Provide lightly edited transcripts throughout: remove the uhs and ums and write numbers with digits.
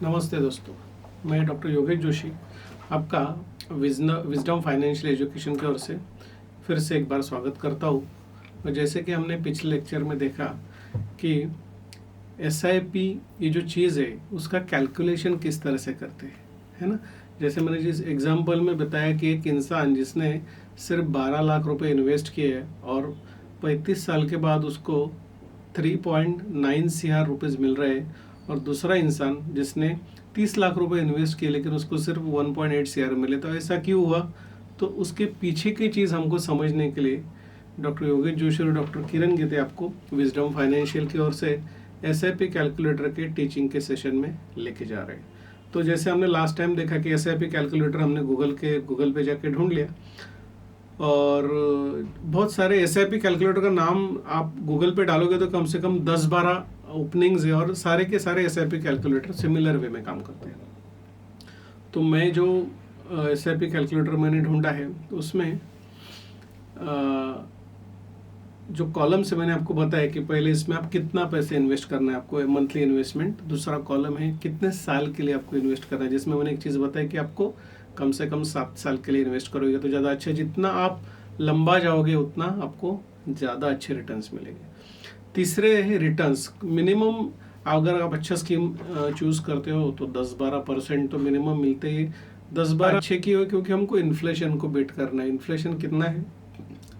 नमस्ते दोस्तों, मैं डॉक्टर योगेश जोशी आपका विजडम फाइनेंशियल एजुकेशन की ओर से फिर से एक बार स्वागत करता हूँ। और जैसे कि हमने पिछले लेक्चर में देखा कि एसआईपी ये जो चीज़ है उसका कैलकुलेशन किस तरह से करते हैं, है ना। जैसे मैंने जिस एग्जांपल में बताया कि एक इंसान जिसने सिर्फ 12 लाख रुपए इन्वेस्ट किए और 35 साल के बाद उसको 3.9 CR रुपीज़ मिल रहे हैं, और दूसरा इंसान जिसने 30 लाख रुपए इन्वेस्ट किए लेकिन उसको सिर्फ 1.8 CR मिले। तो ऐसा क्यों हुआ? तो उसके पीछे की चीज़ हमको समझने के लिए डॉक्टर योगेश जोशी और डॉक्टर किरण गीते आपको विजडम फाइनेंशियल की ओर से एसआईपी कैलकुलेटर के टीचिंग के सेशन में लेके जा रहे हैं। तो जैसे हमने लास्ट टाइम देखा कि एसआईपी कैलकुलेटर हमने गूगल पे जाके ढूंढ लिया, और बहुत सारे एसआईपी कैलकुलेटर का नाम आप गूगल पे डालोगे तो कम से कम 10-12 ओपनिंग्स है, और सारे के सारे एसआईपी कैलकुलेटर सिमिलर वे में काम करते हैं। तो मैं जो एसआईपी कैलकुलेटर मैंने ढूंढा है तो उसमें जो कॉलम से मैंने आपको बताया कि पहले इसमें आप कितना पैसे इन्वेस्ट करना है, आपको मंथली इन्वेस्टमेंट। दूसरा कॉलम है कितने साल के लिए आपको इन्वेस्ट करना है, जिसमें मैंने एक चीज़ बताई कि आपको कम से कम 7 साल के लिए इन्वेस्ट करोगे तो ज़्यादा अच्छा। जितना आप लंबा जाओगे उतना आपको ज़्यादा अच्छे रिटर्न्स मिलेंगे। तीसरे है रिटर्न्स। मिनिमम अगर आप अच्छा स्कीम चूज़ करते हो तो 10-12% तो मिनिमम मिलते ही। 10-12 अच्छे की हो क्योंकि हमको इन्फ्लेशन को बीट करना है। इन्फ्लेशन कितना है?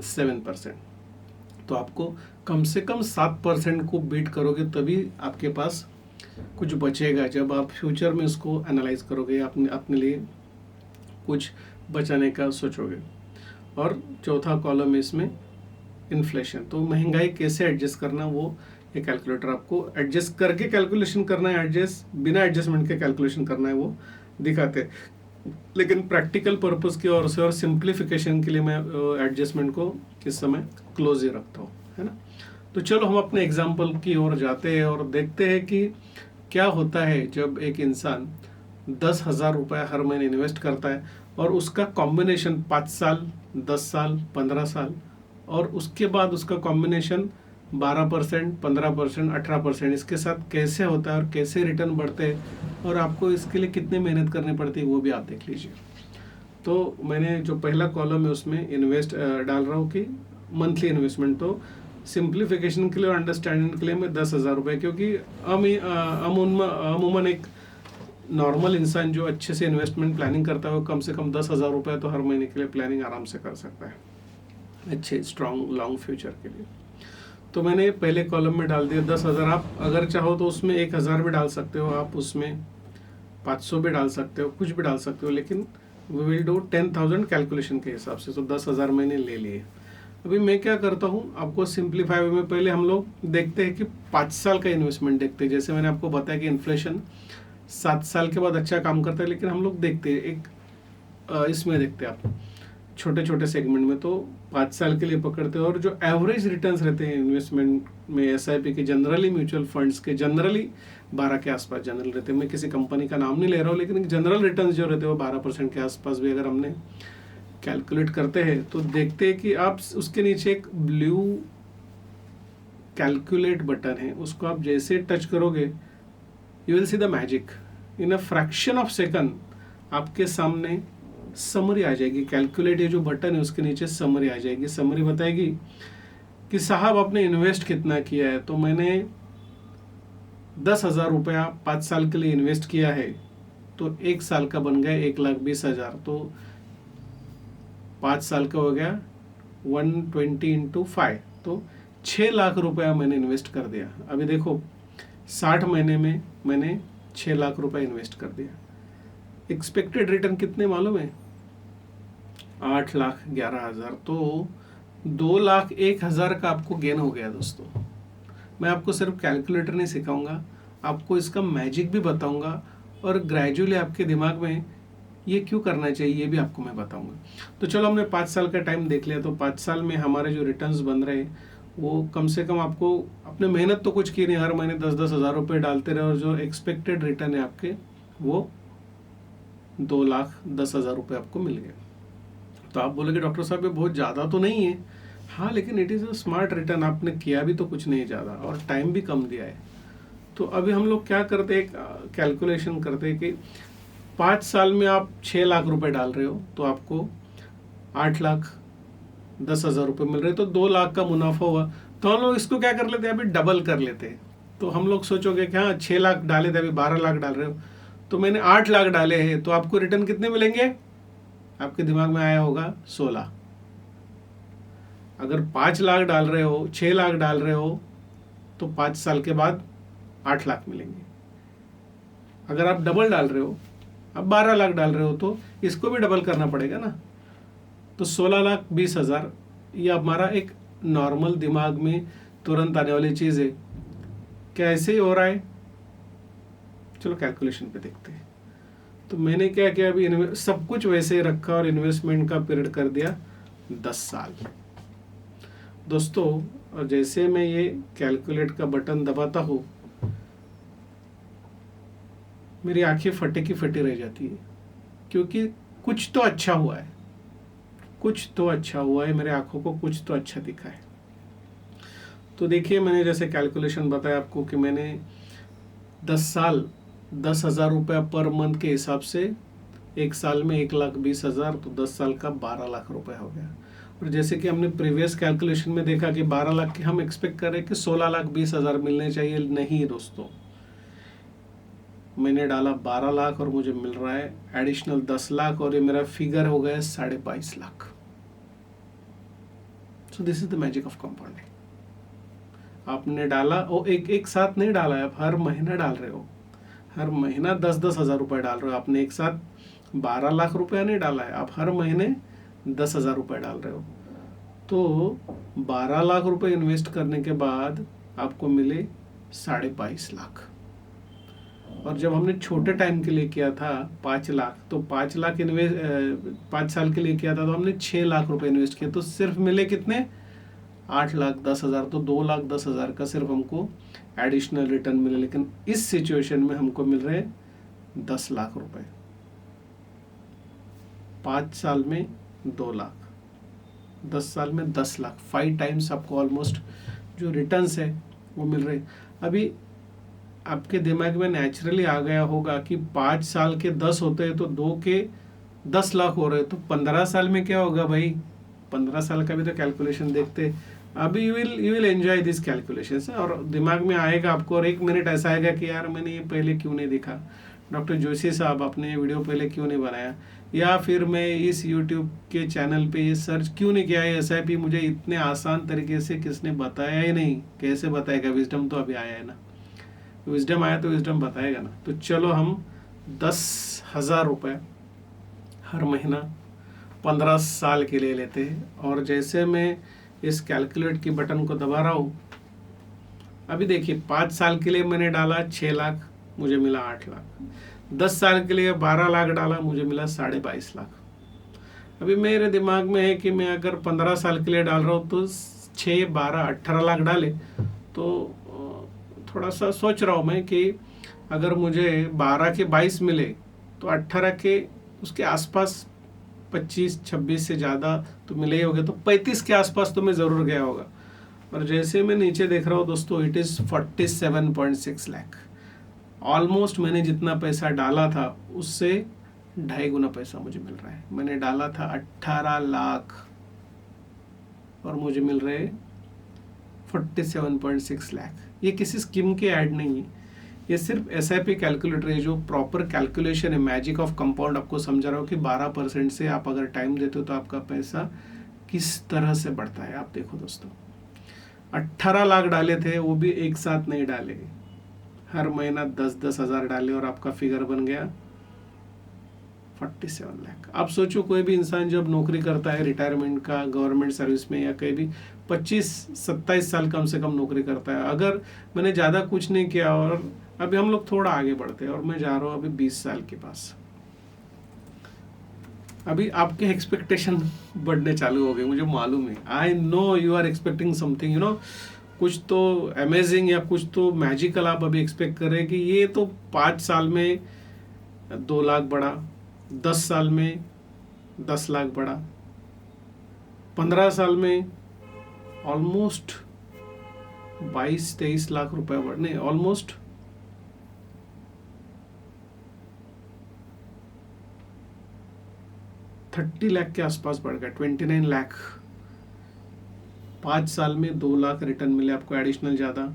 7%। तो आपको कम से कम 7% को बीट करोगे तभी आपके पास कुछ बचेगा जब आप फ्यूचर में इसको एनालाइज करोगे, अपने लिए कुछ बचाने का सोचोगे। और चौथा कॉलम है इसमें इन्फ्लेशन। तो महंगाई कैसे एडजस्ट करना, वो ये कैलकुलेटर आपको एडजस्ट करके कैलकुलेशन करना है, बिना एडजस्टमेंट के कैलकुलेशन करना है, वो दिखाते हैं। लेकिन प्रैक्टिकल पर्पस की ओर से और सिंप्लीफिकेशन के लिए मैं एडजस्टमेंट को इस समय क्लोज ही रखता हूँ, है ना। तो चलो हम अपने एग्जाम्पल की ओर जाते हैं और देखते हैं कि क्या होता है जब एक इंसान 10,000 रुपये हर महीने इन्वेस्ट करता है और उसका कॉम्बिनेशन 5 साल, 10 साल, 15 साल, और उसके बाद उसका कॉम्बिनेशन 12%, 15%, 18% इसके साथ कैसे होता है और कैसे रिटर्न बढ़ते हैं, और आपको इसके लिए कितनी मेहनत करनी पड़ती है वो भी आप देख लीजिए। तो मैंने जो पहला कॉलम है उसमें इन्वेस्ट डाल रहा हूँ कि मंथली इन्वेस्टमेंट। तो सिंप्लीफिकेशन के लिए और अंडरस्टैंडिंग के लिए मैं 10,000 रुपये, क्योंकि अमूमन एक नॉर्मल इंसान जो अच्छे से इन्वेस्टमेंट प्लानिंग करता है वो कम से कम 10,000 रुपये तो हर महीने के लिए प्लानिंग आराम से कर सकता है अच्छे स्ट्रॉन्ग लॉन्ग फ्यूचर के लिए। तो मैंने पहले कॉलम में डाल दिया 10,000। आप अगर चाहो तो उसमें 1,000 भी डाल सकते हो, आप उसमें 500 भी डाल सकते हो, कुछ भी डाल सकते हो, लेकिन वी विल डू 10,000 कैलकुलेशन के हिसाब से। तो 10,000 मैंने ले लिए। अभी मैं क्या करता हूँ, आपको सिंप्लीफाई वे में पहले हम लोग देखते हैं कि 5 साल का इन्वेस्टमेंट देखते हैं। जैसे मैंने आपको बताया कि इन्फ्लेशन 7 साल के बाद अच्छा काम करता है, लेकिन हम लोग देखते हैं एक इसमें देखते हैं आप छोटे छोटे सेगमेंट में, तो 5 साल के लिए पकड़ते हैं। और जो एवरेज रिटर्न्स रहते हैं इन्वेस्टमेंट में एसआईपी के, जनरली म्यूचुअल फंड्स के जनरली 12 के आसपास जनरल रहते हैं। मैं किसी कंपनी का नाम नहीं ले रहा हूँ, लेकिन जनरल रिटर्न्स जो रहते हैं वो 12% के आसपास भी अगर हमने कैलकुलेट करते हैं तो देखते हैं कि आप उसके नीचे एक ब्लू कैलकुलेट बटन है, उसको आप जैसे टच करोगे you will see the magic. In a fraction of second आपके सामने समरी आ जाएगी। कैलकुलेट ये जो बटन है उसके नीचे समरी आ जाएगी। समरी बताएगी कि साहब आपने इन्वेस्ट कितना किया है। तो मैंने 10,000 रुपया 5 साल के लिए इन्वेस्ट किया है, तो 1 साल का बन गया 1,20,000। तो 5 साल का हो गया 120 इंटू 5, तो 6 लाख रुपया मैंने इन्वेस्ट कर दिया। अभी देखो 60 महीने में मैंने 6 लाख रुपया इन्वेस्ट कर दिया। एक्सपेक्टेड रिटर्न कितने मालूम है? 8,11,000। तो 2,01,000 का आपको गेन हो गया दोस्तों। मैं आपको सिर्फ कैलकुलेटर नहीं सिखाऊंगा, आपको इसका मैजिक भी बताऊंगा, और ग्रेजुअली आपके दिमाग में ये क्यों करना चाहिए ये भी आपको मैं बताऊंगा। तो चलो हमने 5 साल का टाइम देख लिया। तो 5 साल में हमारे जो रिटर्न्स बन रहे हैं वो कम से कम, आपको अपने मेहनत तो कुछ की नहीं, हर महीने 10-10 हज़ार रुपये डालते रहे, और जो एक्सपेक्टेड रिटर्न है आपके वो 2,10,000 रुपये आपको मिल गए। तो आप बोलोगे डॉक्टर साहब ये बहुत ज़्यादा तो नहीं है। हाँ, लेकिन it is a smart return. आपने किया भी तो कुछ नहीं ज़्यादा और टाइम भी कम दिया है। तो अभी हम लोग क्या करते हैं, कैलकुलेशन करते हैं कि 5 साल में आप 6 लाख रुपए डाल रहे हो तो आपको 8,10,000 रुपये मिल रहे, तो 2 लाख का मुनाफा हुआ। तो हम लोग इसको क्या कर लेते हैं, अभी डबल कर लेते हैं। तो हम लोग सोचोगे कि हाँ 6 लाख डाले थे, अभी 12 लाख डाल रहे हो, तो मैंने 8 लाख डाले हैं, तो आपको रिटर्न कितने मिलेंगे, आपके दिमाग में आया होगा 16। अगर 5 लाख डाल रहे हो, 6 लाख डाल रहे हो, तो 5 साल के बाद 8 लाख मिलेंगे। अगर आप डबल डाल रहे हो, अब 12 लाख डाल रहे हो, तो इसको भी डबल करना पड़ेगा ना। तो 16,20,000 ये हमारा एक नॉर्मल दिमाग में तुरंत आने वाली चीज़ है। क्या ऐसे ही हो रहा है? चलो कैलकुलेशन पे देखते हैं। तो मैंने क्या किया, अभी सब कुछ वैसे ही रखा और इन्वेस्टमेंट का पीरियड कर दिया 10 साल। दोस्तों, और जैसे मैं ये कैलकुलेट का बटन दबाता हूँ, मेरी आंखें फटे की फटी रह जाती है, क्योंकि कुछ तो अच्छा हुआ है, कुछ तो अच्छा हुआ है, मेरे आंखों को कुछ तो अच्छा दिखा है। तो देखिए, मैंने जैसे कैलकुलेशन बताया आपको कि मैंने 10 साल 10,000 रुपया पर मंथ के हिसाब से, एक साल में 1,20,000, तो 10 साल का 12 लाख रुपया हो गया। और जैसे कि हमने प्रीवियस कैलकुलेशन में देखा कि 12 लाख के हम एक्सपेक्ट कर रहे हैं कि 16,20,000 मिलने चाहिए। नहीं दोस्तों, मैंने डाला 12 लाख और मुझे मिल रहा है एडिशनल 10 लाख, और ये मेरा फिगर हो गया 22.5 lakh. So this is the magic of compounding. आपने डाला, और एक साथ नहीं डाला है, आप हर महीना डाल रहे हो, हर महीना 10-10 हज़ार रुपये डाल रहे हो। आपने एक साथ 12 लाख रुपया नहीं डाला है, आप हर महीने 10,000 रुपये डाल रहे हो। तो 12 लाख रुपए इन्वेस्ट करने के बाद आपको मिले 22.5 लाख। और जब हमने छोटे टाइम के लिए किया था 5 लाख, तो 5 लाख इन्वेस्ट 5 साल के लिए किया था, तो हमने 6 लाख रुपए इन्वेस्ट किए, तो सिर्फ मिले कितने, 8,10,000। तो 2,10,000 का सिर्फ हमको एडिशनल रिटर्न मिले। लेकिन इस सिचुएशन में हमको मिल रहे 10 लाख रुपए, 5 साल में 2 लाख, 10 साल में 10 लाख, 5 टाइम्स आपको ऑलमोस्ट जो रिटर्न्स है वो मिल रहे। अभी आपके दिमाग में नेचुरली आ गया होगा कि 5 साल के 10 होते हैं, तो 2 के 10 लाख हो रहे, तो 15 साल में क्या होगा भाई, 15 साल का भी तो कैलकुलेशन देखते। अभी you will enjoy this calculation, और दिमाग में आएगा आपको, और 1 मिनट ऐसा आएगा कि यार मैंने ये पहले क्यों नहीं देखा, डॉक्टर जोशी साहब आपने ये वीडियो पहले क्यों नहीं बनाया, या फिर मैं इस यूट्यूब के चैनल पे ये सर्च क्यों नहीं किया है, SIP मुझे इतने आसान तरीके से किसने बताया ही नहीं, कैसे बताएगा, विजडम तो अभी आया है ना, विजडम आया तो विजडम बताएगा ना। तो चलो हम 10,000 रुपये हर महीना 15 साल के लिए लेते हैं। और जैसे मैं इस कैलकुलेट की बटन को दबा रहा हूँ, अभी देखिए 5 साल के लिए मैंने डाला 6 लाख, मुझे मिला 8 लाख। 10 साल के लिए 12 लाख डाला, मुझे मिला 22.5 लाख। अभी मेरे दिमाग में है कि मैं अगर 15 साल के लिए डाल रहा हूँ तो 6, 12, 18 लाख डाले, तो थोड़ा सा सोच रहा हूँ मैं कि अगर मुझे 12 के 22 मिले तो 18 के उसके आसपास 25-26 से ज़्यादा तो मिले ही होंगे, तो 35 के आसपास तो मैं ज़रूर गया होगा। और जैसे मैं नीचे देख रहा हूँ दोस्तों, इट इज़ 47.6 लाख। ऑलमोस्ट मैंने जितना पैसा डाला था उससे 2.5 गुना पैसा मुझे मिल रहा है। मैंने डाला था 18 लाख और मुझे मिल रहे 47.6 लाख। ये किसी स्कीम के ऐड नहीं है, ये सिर्फ SIP कैलकुलेटर है जो प्रॉपर कैलकुलेशन है, मैजिक ऑफ कंपाउंड आपको समझा रहा हूँ कि 12% से आप अगर टाइम देते हो तो आपका पैसा किस तरह से बढ़ता है। आप देखो दोस्तों, 18 लाख डाले थे, वो भी एक साथ नहीं डाले, हर महीना 10-10 हज़ार डाले और आपका फिगर बन गया 47 लाख। आप सोचो, कोई भी इंसान जब नौकरी करता है रिटायरमेंट का, गवर्नमेंट सर्विस में या कहीं भी 25-27 साल कम से कम नौकरी करता है। अगर मैंने ज़्यादा कुछ नहीं किया और अभी हम लोग थोड़ा आगे बढ़ते हैं और मैं जा रहा हूँ अभी 20 साल के पास, अभी आपके एक्सपेक्टेशन बढ़ने चालू हो गए, मुझे मालूम है। I know you are expecting something, you know, कुछ तो अमेजिंग या कुछ तो मैजिकल आप अभी एक्सपेक्ट कर रहे हैं कि ये तो 5 साल में 2 लाख बढ़ा, 10 साल में 10 लाख बढ़ा, 15 साल में ऑलमोस्ट 22-23 लाख रुपए बढ़ने, ऑलमोस्ट 30 लाख के आसपास बढ़ गया, 29 लाख। 5 साल में 2 लाख रिटर्न मिले आपको एडिशनल ज़्यादा।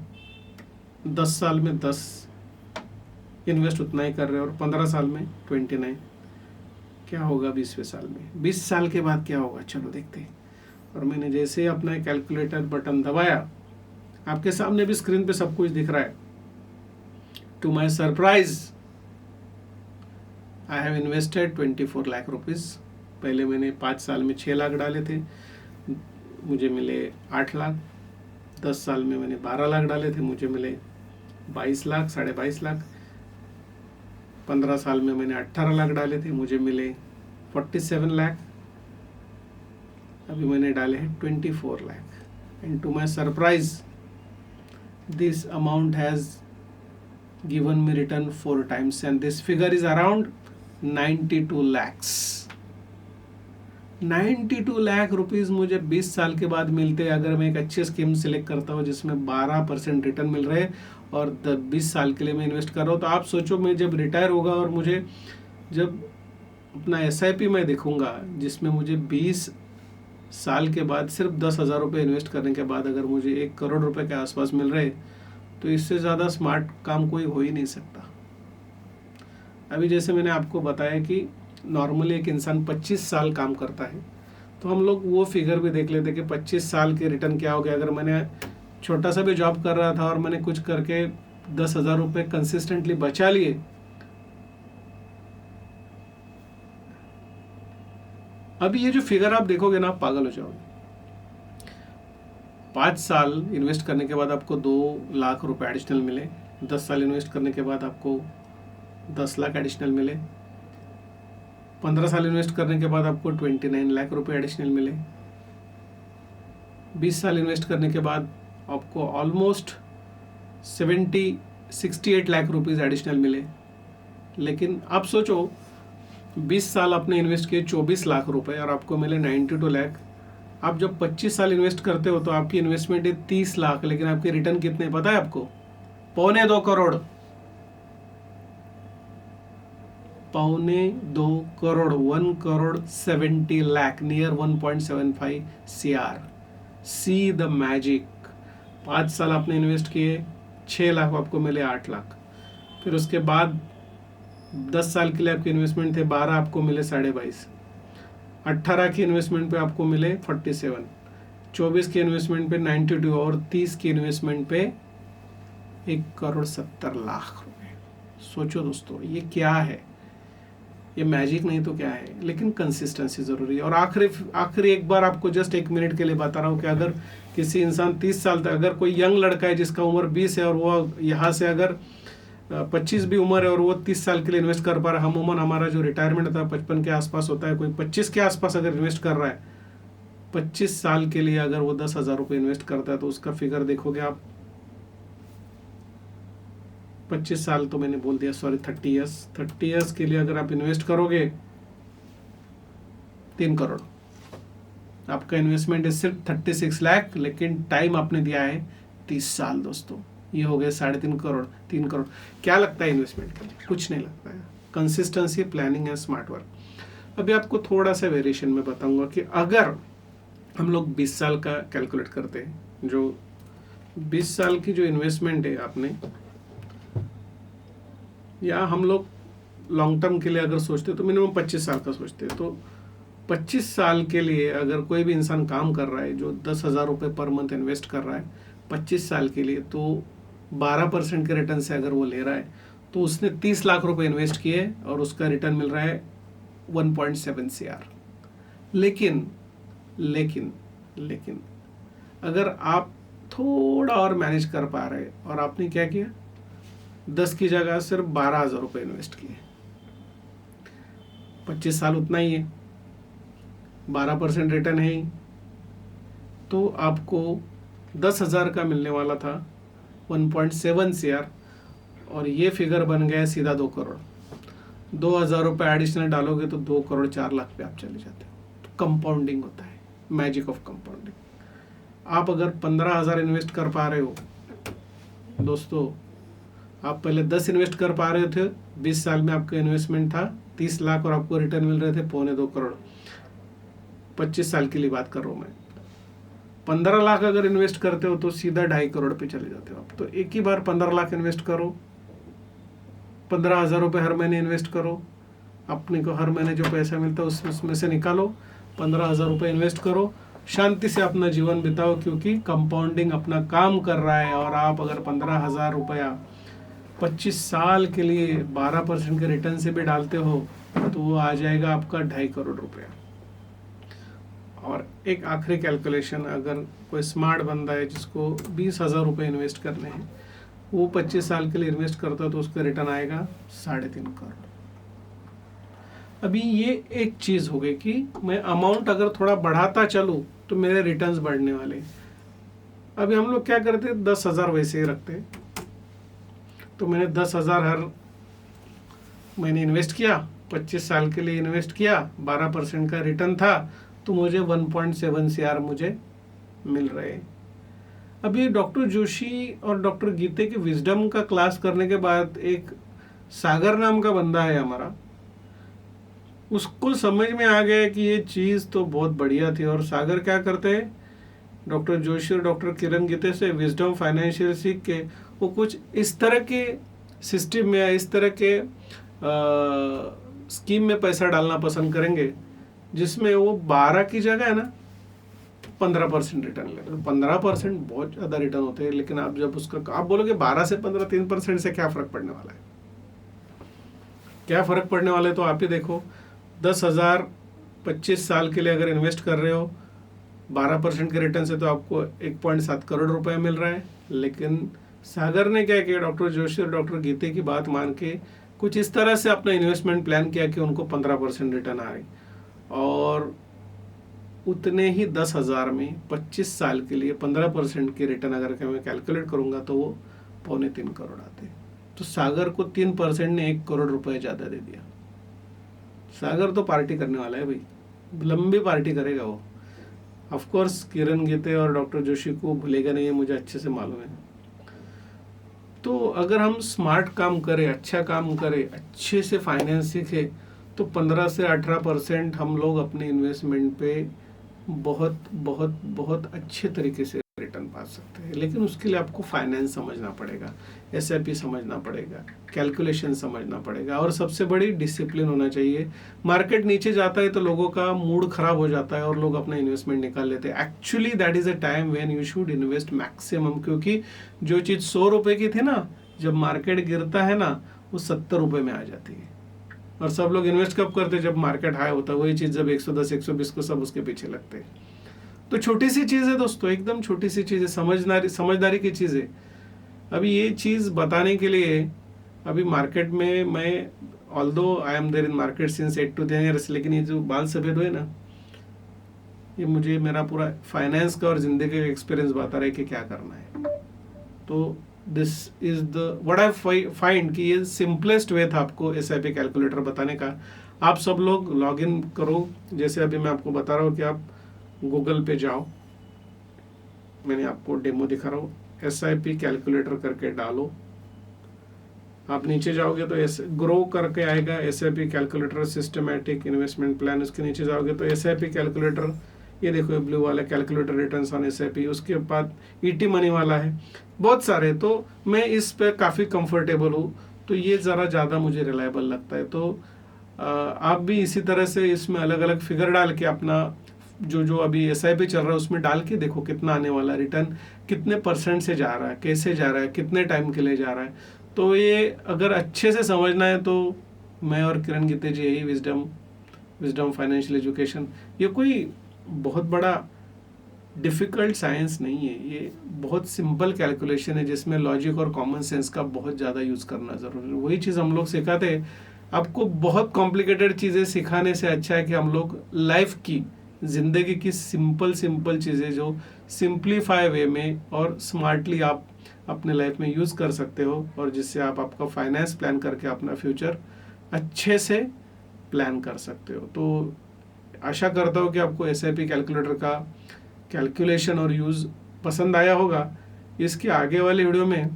10 साल में 10 इन्वेस्ट उतना ही कर रहे हो, और 15 साल में 29। क्या होगा 20वें साल में? 20 साल के बाद क्या होगा, चलो देखते हैं। और मैंने जैसे ही अपना कैलकुलेटर बटन दबाया, आपके सामने भी स्क्रीन पे सब कुछ दिख रहा है। To my surprise I have invested 24 lakh rupees. पहले मैंने 5 साल में 6 लाख डाले थे, मुझे मिले 8 लाख। 10 साल में मैंने 12 लाख डाले थे, मुझे मिले 22 लाख, 22.5 लाख। 15 साल में मैंने 18 लाख डाले थे, मुझे मिले 47 लाख। अभी मैंने डाले हैं 24 lakh. And to my surprise this amount has given me return 4 times and this figure is around 92 lakhs। 92 lakh rupees मुझे 20 साल के बाद मिलते हैं अगर मैं एक अच्छी स्कीम सिलेक्ट करता हूँ जिसमें 12% रिटर्न मिल रहे हैं, और 20 साल के लिए मैं इन्वेस्ट कर रहा हूँ। तो आप सोचो, मैं जब रिटायर होगा और मुझे जब अपना SIP में देखूंगा जिसमें मुझे 20 साल के बाद सिर्फ 10,000 रुपये इन्वेस्ट करने के बाद अगर मुझे 1 करोड़ रुपए के आसपास मिल रहे, तो इससे ज़्यादा स्मार्ट काम कोई हो ही नहीं सकता। अभी जैसे मैंने आपको बताया कि नॉर्मली एक इंसान 25 साल काम करता है, तो हम लोग वो फिगर भी देख लेते कि 25 साल के रिटर्न क्या हो गया। अगर मैंने छोटा सा भी जॉब कर रहा था और मैंने कुछ करके 10,000 रुपये कंसिस्टेंटली बचा लिए, अभी ये जो फिगर आप देखोगे ना, आप पागल हो जाओगे। 5 साल इन्वेस्ट करने के बाद आपको 2 लाख रुपए एडिशनल मिले। 10 साल इन्वेस्ट करने के बाद आपको 10 लाख एडिशनल मिले। 15 साल इन्वेस्ट करने के बाद आपको 29 लाख रुपए एडिशनल मिले। 20 साल इन्वेस्ट करने के बाद आपको ऑलमोस्ट 68 लाख रुपीज़ एडिशनल मिले। लेकिन आप सोचो, 20 साल आपने इन्वेस्ट किए 24 लाख रुपए और आपको मिले 92 लाख। आप जब 25 साल इन्वेस्ट करते हो तो आपकी इन्वेस्टमेंट है 30 लाख, लेकिन आपके रिटर्न कितने पता है आपको? 2.25 crore. 2.25 crore, 1 crore 70 lakh, near 1.75 CR। See the magic. 5 साल आपने इन्वेस्ट किए, 6 लाख आपको मिले 8 लाख। फिर उसके बाद 10 साल के लिए आपकी इन्वेस्टमेंट थे 12, आपको मिले 22.5। 18 की इन्वेस्टमेंट पे आपको मिले 47, 24 की इन्वेस्टमेंट पे 92 और 30 की इन्वेस्टमेंट पे 1 करोड़ 70 लाख रुपए। सोचो दोस्तों, ये क्या है? ये मैजिक नहीं तो क्या है? लेकिन कंसिस्टेंसी ज़रूरी है। और आखिरी एक बार आपको जस्ट 1 मिनट के लिए बता रहा हूँ कि अगर किसी इंसान 30 साल तक, अगर कोई यंग लड़का है जिसका उम्र 20 है और वो यहाँ से अगर 25 भी उम्र है और वो 30 साल के लिए इन्वेस्ट कर पा रहा है, अमूमन हमारा जो रिटायरमेंट होता है 55 के आसपास होता है, कोई 25 के आसपास अगर इन्वेस्ट कर रहा है, 25 साल के लिए अगर वो 10,000 रुपये इन्वेस्ट करता है तो उसका फिगर देखोगे आप। 25 साल तो मैंने बोल दिया, सॉरी 30 ईयर्स के लिए अगर आप इन्वेस्ट करोगे 3 करोड़, आपका इन्वेस्टमेंट है सिर्फ 36 लाख, लेकिन टाइम आपने दिया है 30 साल दोस्तों। ये हो गए 3.5 करोड़, 3 करोड़। क्या लगता है इन्वेस्टमेंट के लिए? कुछ नहीं लगता है। Consistency, planning and smart work. अभी आपको थोड़ा सा वेरिएशन में बताऊंगा कि अगर हम लोग 20 साल का कैलकुलेट करते हैं, जो 20 साल की जो इन्वेस्टमेंट है आपने, या हम लोग लॉन्ग टर्म के लिए अगर सोचते तो मिनिमम 25 साल का सोचते हैं, तो 25 साल के लिए अगर कोई भी इंसान काम कर रहा है जो 10,000 रुपये पर मंथ इन्वेस्ट कर रहा है 25 साल के लिए, तो 12% के रिटर्न से अगर वो ले रहा है तो उसने 30 लाख रुपए इन्वेस्ट किए और उसका रिटर्न मिल रहा है 1.7 CR। लेकिन लेकिन लेकिन अगर आप थोड़ा और मैनेज कर पा रहे और आपने क्या किया, 10 की जगह सिर्फ 12,000 रुपये इन्वेस्ट किए, 25 साल उतना ही है, 12% रिटर्न है ही, तो आपको 10,000 का मिलने वाला था 1.7 CR और ये फिगर बन गया सीधा 2 करोड़। 2,000 रुपये एडिशनल डालोगे तो 2 करोड़ 4 लाख पे आप चले जाते हो। तो कंपाउंडिंग होता है, मैजिक ऑफ कंपाउंडिंग। आप अगर 15,000 इन्वेस्ट कर पा रहे हो दोस्तों, आप पहले 10 इन्वेस्ट कर पा रहे थे, 20 साल में आपका इन्वेस्टमेंट था 30 लाख और आपको रिटर्न मिल रहे थे 2.25 करोड़, 25 साल के लिए बात कर रहा हूँ मैं। 15 लाख अगर इन्वेस्ट करते हो तो सीधा 2.5 करोड़ पे चले जाते हो आप। तो एक ही बार 15 लाख इन्वेस्ट करो, 15,000 रुपये हर महीने इन्वेस्ट करो, अपने को हर महीने जो पैसा मिलता है उसमें से निकालो, 15,000 रुपये इन्वेस्ट करो, शांति से अपना जीवन बिताओ, क्योंकि कंपाउंडिंग अपना काम कर रहा है। और आप अगर 15,000 रुपया 25 साल के लिए 12% के रिटर्न से भी डालते हो तो वो आ जाएगा आपका 2.5 करोड़ रुपया। और एक आखिरी कैलकुलेशन, अगर कोई स्मार्ट बंदा है जिसको 20,000 रुपये इन्वेस्ट करने हैं, वो 25 साल के लिए इन्वेस्ट करता है तो उसका रिटर्न आएगा 3.5 करोड़। अभी ये एक चीज़ हो गई कि मैं अमाउंट अगर थोड़ा बढ़ाता चलूँ तो मेरे रिटर्न्स बढ़ने वाले। अभी हम लोग क्या करते हैं, 10,000 वैसे ही रखते हैं। तो मैंने 10,000 हर महीने इन्वेस्ट किया, 25 साल के लिए इन्वेस्ट किया, 12% का रिटर्न था, तो मुझे 1.7 CR मुझे मिल रहे। अभी डॉक्टर जोशी और डॉक्टर गीते के विजडम का क्लास करने के बाद एक सागर नाम का बंदा है हमारा, उसको समझ में आ गया कि ये चीज़ तो बहुत बढ़िया थी। और सागर क्या करते हैं, डॉक्टर जोशी और डॉक्टर किरण गीते से विजडम फाइनेंशियल सीख के वो कुछ इस तरह के सिस्टम में या इस तरह के स्कीम में पैसा डालना पसंद करेंगे जिसमें वो 12 की जगह है ना 15% रिटर्न ले। तो 15% बहुत ज़्यादा रिटर्न होते हैं, लेकिन आप जब उसका आप बोलोगे 12 से 15 3% से क्या फ़र्क पड़ने वाला है, क्या फ़र्क पड़ने वाला है, तो आप ही देखो। 10,000 25 साल के लिए अगर इन्वेस्ट कर रहे हो 12% के रिटर्न से, तो आपको 1.7 करोड़ रुपए मिल रहा है। लेकिन सागर ने क्या किया, डॉक्टर जोशी और डॉक्टर गीते की बात मान के कुछ इस तरह से अपना इन्वेस्टमेंट प्लान किया कि उनको 15% रिटर्न आ रही, और उतने ही 10,000 में 25 साल के लिए 15% के रिटर्न अगर मैं कैलकुलेट करूंगा तो वो 2.25 करोड़ आते। तो सागर को 3% ने 1 करोड़ रुपए ज़्यादा दे दिया। सागर तो पार्टी करने वाला है भाई, लंबी पार्टी करेगा वो। ऑफ कोर्स किरण गीते और डॉक्टर जोशी को भूलेगा नहीं, है मुझे अच्छे से मालूम है। तो अगर हम स्मार्ट काम करें, अच्छा काम करें, अच्छे से फाइनेंस सीखें, तो 15 से 18% हम लोग अपने इन्वेस्टमेंट पे बहुत बहुत बहुत अच्छे तरीके से रिटर्न पा सकते हैं। लेकिन उसके लिए आपको फाइनेंस समझना पड़ेगा, SIP समझना पड़ेगा, कैलकुलेशन समझना पड़ेगा, और सबसे बड़ी डिसिप्लिन होना चाहिए। मार्केट नीचे जाता है तो लोगों का मूड खराब हो जाता है और लोग अपना इन्वेस्टमेंट निकाल लेते हैं। Actually that is a time when you should invest maximum, क्योंकि जो चीज़ 100 रुपये की थी ना, जब मार्केट गिरता है ना वो 70 रुपये में आ जाती है। और सब लोग इन्वेस्ट कब करते हैं, जब मार्केट हाई होता है। वही चीज़ जब 110 120 को सब उसके पीछे लगते हैं। तो छोटी सी चीज़ है दोस्तों, एकदम छोटी सी चीज़ है, समझदारी की चीज़ है। अभी ये चीज़ बताने के लिए अभी मार्केट में मैं, although I am there in market since 8 to 10 years, लेकिन ये जो बाल सफ़ेद हुए ना, ये मुझे मेरा पूरा फाइनेंस का और ज़िंदगी का एक्सपीरियंस बता रहा है कि क्या करना है। तो this is the what I find कि ये सिंपलेस्ट वे था आपको SIP कैलकुलेटर बताने का। आप सब लोग लॉग इन करो, जैसे अभी मैं आपको बता रहा हूँ कि आप गूगल पे जाओ, मैंने आपको डेमो दिखा रहा हूँ, SIP कैलकुलेटर करके डालो। आप नीचे जाओगे तो ग्रो करके आएगा SIP calculator systematic investment plan. उसके नीचे जाओगे तो SIP कैलकुलेटर, ये देखो ब्लू वाला कैलकुलेटर रिटर्न्स ऑन SIP। उसके बाद ET मनी वाला है, बहुत सारे। तो मैं इस पे काफ़ी कंफर्टेबल हूँ, तो ये ज़रा ज़्यादा मुझे रिलायबल लगता है। तो आप भी इसी तरह से इसमें अलग अलग फिगर डाल के अपना जो अभी SIP चल रहा है उसमें डाल के देखो कितना आने वाला, रिटर्न कितने % से जा रहा है, कैसे जा रहा है, कितने टाइम के लिए जा रहा है। तो ये अगर अच्छे से समझना है तो मैं और किरण गीते जी, यही विजडम फाइनेंशियल एजुकेशन, ये कोई बहुत बड़ा डिफ़िकल्ट साइंस नहीं है, ये बहुत सिंपल कैलकुलेशन है जिसमें लॉजिक और कॉमन सेंस का बहुत ज़्यादा यूज़ करना ज़रूरी है। वही चीज़ हम लोग सिखाते हैं। आपको बहुत कॉम्प्लिकेटेड चीज़ें सिखाने से अच्छा है कि हम लोग लाइफ की, ज़िंदगी की सिंपल चीज़ें जो सिंप्लीफाई वे में और स्मार्टली आप अपने लाइफ में यूज़ कर सकते हो, और जिससे आप आपका फाइनेंस प्लान करके अपना फ्यूचर अच्छे से प्लान कर सकते हो। तो आशा करता हूँ कि आपको SIP कैलकुलेटर का कैलकुलेशन और यूज़ पसंद आया होगा। इसके आगे वाले वीडियो में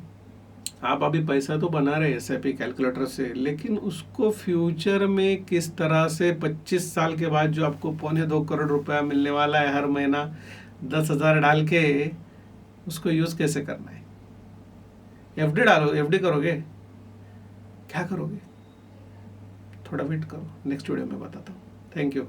आप अभी पैसा तो बना रहे हैं एसआईपी कैलकुलेटर से, लेकिन उसको फ्यूचर में किस तरह से 25 साल के बाद जो आपको 1.25 करोड़ रुपया मिलने वाला है हर महीना 10,000 डाल के, उसको यूज़ कैसे करना है। एफडी डालो, एफडी करोगे, क्या करोगे, थोड़ा वेट करो, नेक्स्ट वीडियो में बताता हूँ। Thank you.